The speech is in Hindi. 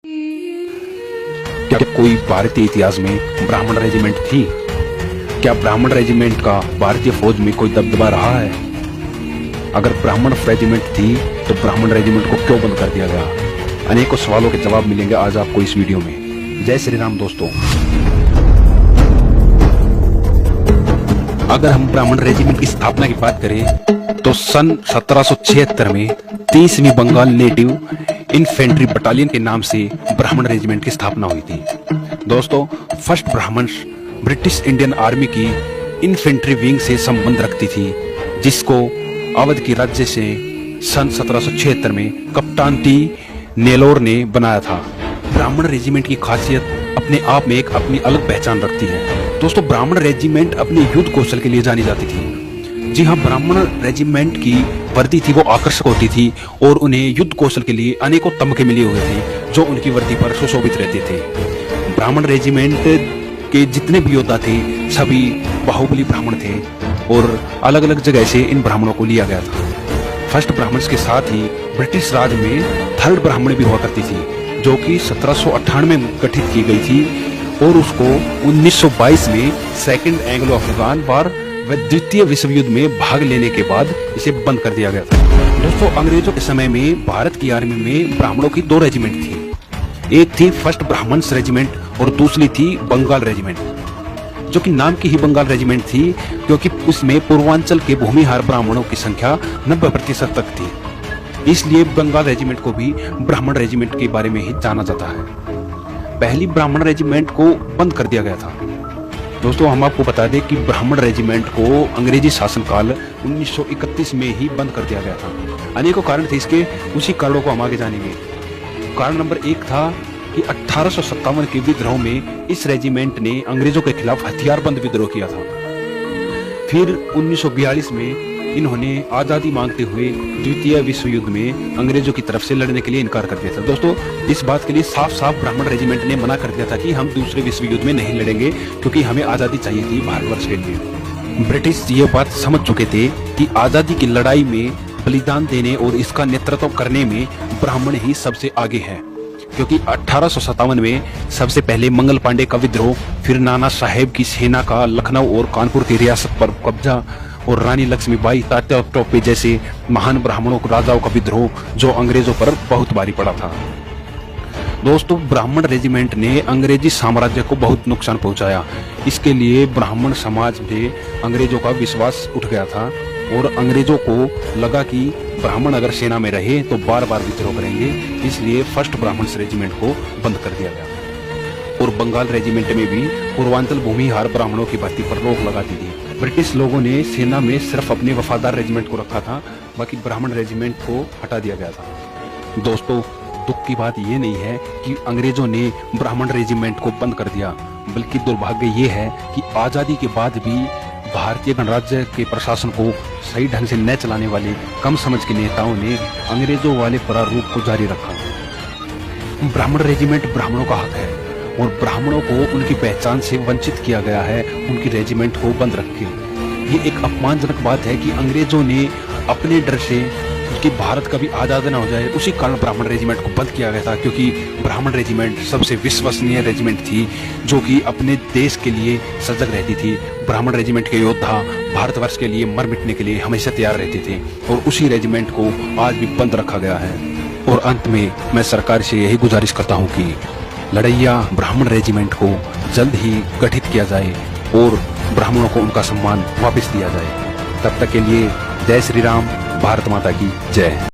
क्या कोई भारतीय इतिहास में ब्राह्मण रेजिमेंट थी? क्या ब्राह्मण रेजिमेंट का भारतीय फौज में कोई दबदबा रहा है? अगर ब्राह्मण रेजिमेंट थी तो ब्राह्मण रेजिमेंट को क्यों बंद कर दिया गया? अनेकों सवालों के जवाब मिलेंगे आज आपको इस वीडियो में। जय श्री राम दोस्तों। अगर हम ब्राह्मण रेजिमेंट की स्थापना की बात करें तो सन 1776 में 30वीं बंगाल नेटिव इन्फेंट्री बटालियन के नाम से ब्राह्मण रेजिमेंट की स्थापना हुई थी। दोस्तों, first Brahmans British Indian army की इन्फेंट्री विंग से संबंध रखती थी, जिसको अवध की राज्य से सन 1776 में कप्तान टी नेलोर ने बनाया था। ब्राह्मण रेजिमेंट की खासियत अपने आप में एक अपनी अलग पहचान रखती है। दोस्तों, ब्राह्मण रेजिमेंट अपने युद्ध कौशल के लिए जानी जाती थी। जी हाँ, ब्राह्मण रेजिमेंट की वर्दी थी वो आकर्षक होती थी और उन्हें युद्ध कौशल के लिए अनेकों तमगे मिले हुए थे जो उनकी वर्दी पर सुशोभित रहते थे। ब्राह्मण रेजिमेंट के जितने भी योद्धा थे सभी बाहुबली ब्राह्मण थे और अलग अलग जगह से इन ब्राह्मणों को लिया गया था। फर्स्ट ब्राह्मण्स के साथ ही ब्रिटिश राज में थर्ड ब्राह्मण भी हुआ करती थी, जो कि 1798 में गठित की गई थी और उसको 1922 में सेकेंड एंग्लो अफगान वार व द्वितीय विश्व युद्ध में भाग लेने के बाद इसे बंद कर दिया गया था। दोस्तों, अंग्रेजों के समय में भारत की आर्मी में ब्राह्मणों की 2 रेजिमेंट थी। एक थी फर्स्ट ब्राह्मण्स रेजिमेंट और दूसरी थी बंगाल रेजिमेंट, जो कि नाम की ही बंगाल रेजिमेंट थी क्योंकि उसमें पूर्वांचल के भूमिहार ब्राह्मणों की संख्या 90% तक थी। इसलिए बंगाल रेजिमेंट को भी ब्राह्मण रेजिमेंट के बारे में ही जाना जाता है। पहली ब्राह्मण रेजिमेंट को बंद कर दिया गया था। दोस्तों, हम आपको बता दें कि ब्राह्मण रेजिमेंट को अंग्रेजी शासनकाल 1931 में ही बंद कर दिया गया था। अनेकों कारण थे इसके, उसी कारणों को हम आगे जानेंगे। कारण नंबर 1 था कि 1857 के विद्रोह में इस रेजिमेंट ने अंग्रेजों के खिलाफ हथियारबंद विद्रोह किया था। फिर 1942 में इन्होंने आजादी मांगते हुए द्वितीय विश्व युद्ध में अंग्रेजों की तरफ से लड़ने के लिए इनकार कर दिया था। दोस्तों, इस बात के लिए साफ साफ ब्राह्मण रेजिमेंट ने मना कर दिया था कि हम दूसरे विश्व युद्ध में नहीं लड़ेंगे क्योंकि हमें आजादी चाहिए थी भारतवर्ष के लिए। ब्रिटिश ये बात समझ चुके थे कि आजादी की लड़ाई में बलिदान देने और इसका नेतृत्व करने में ब्राह्मण ही सबसे आगे है, क्योंकि 1857 में सबसे पहले मंगल पांडे का विद्रोह, फिर नाना साहेब की सेना का लखनऊ और कानपुर की रियासत पर कब्जा और रानी लक्ष्मीबाई तात्या टोपे जैसे महान ब्राह्मणों राजाओं का विद्रोह जो अंग्रेजों पर बहुत भारी पड़ा था। दोस्तों, ब्राह्मण रेजिमेंट ने अंग्रेजी साम्राज्य को बहुत नुकसान पहुंचाया। इसके लिए ब्राह्मण समाज में अंग्रेजों का विश्वास उठ गया था और अंग्रेजों को लगा कि ब्राह्मण अगर सेना में रहे तो बार बार विद्रोह करेंगे, इसलिए फर्स्ट ब्राह्मण रेजिमेंट को बंद कर दिया गया और बंगाल रेजिमेंट में भी पूर्वांचल भूमिहार ब्राह्मणों की भर्ती पर रोक लगा दी थी। ब्रिटिश लोगों ने सेना में सिर्फ अपने वफादार रेजिमेंट को रखा था, बाकी ब्राह्मण रेजिमेंट को हटा दिया गया था। दोस्तों, दुख की बात ये नहीं है कि अंग्रेजों ने ब्राह्मण रेजिमेंट को बंद कर दिया, बल्कि दुर्भाग्य ये है कि आजादी के बाद भी भारतीय गणराज्य के प्रशासन को सही ढंग से न चलाने वाले कम समझ के नेताओं ने अंग्रेजों वाले प्रारूप को जारी रखा। ब्राह्मण रेजिमेंट ब्राह्मणों का हक है और ब्राह्मणों को उनकी पहचान से वंचित किया गया है उनकी रेजिमेंट को बंद रख के। ये एक अपमानजनक बात है कि अंग्रेजों ने अपने डर से कि भारत कभी आजाद न हो जाए, उसी कारण ब्राह्मण रेजिमेंट को बंद किया गया था, क्योंकि ब्राह्मण रेजिमेंट सबसे विश्वसनीय रेजिमेंट थी जो कि अपने देश के लिए सजग रहती थी। ब्राह्मण रेजिमेंट के योद्धा भारतवर्ष के लिए मर मिटने के लिए हमेशा तैयार रहते थे और उसी रेजिमेंट को आज भी बंद रखा गया है। और अंत में मैं सरकार से यही गुजारिश करता हूँ कि लड़ैया ब्राह्मण रेजिमेंट को जल्द ही गठित किया जाए और ब्राह्मणों को उनका सम्मान वापस दिया जाए। तब तक के लिए जय श्री राम, भारत माता की जय।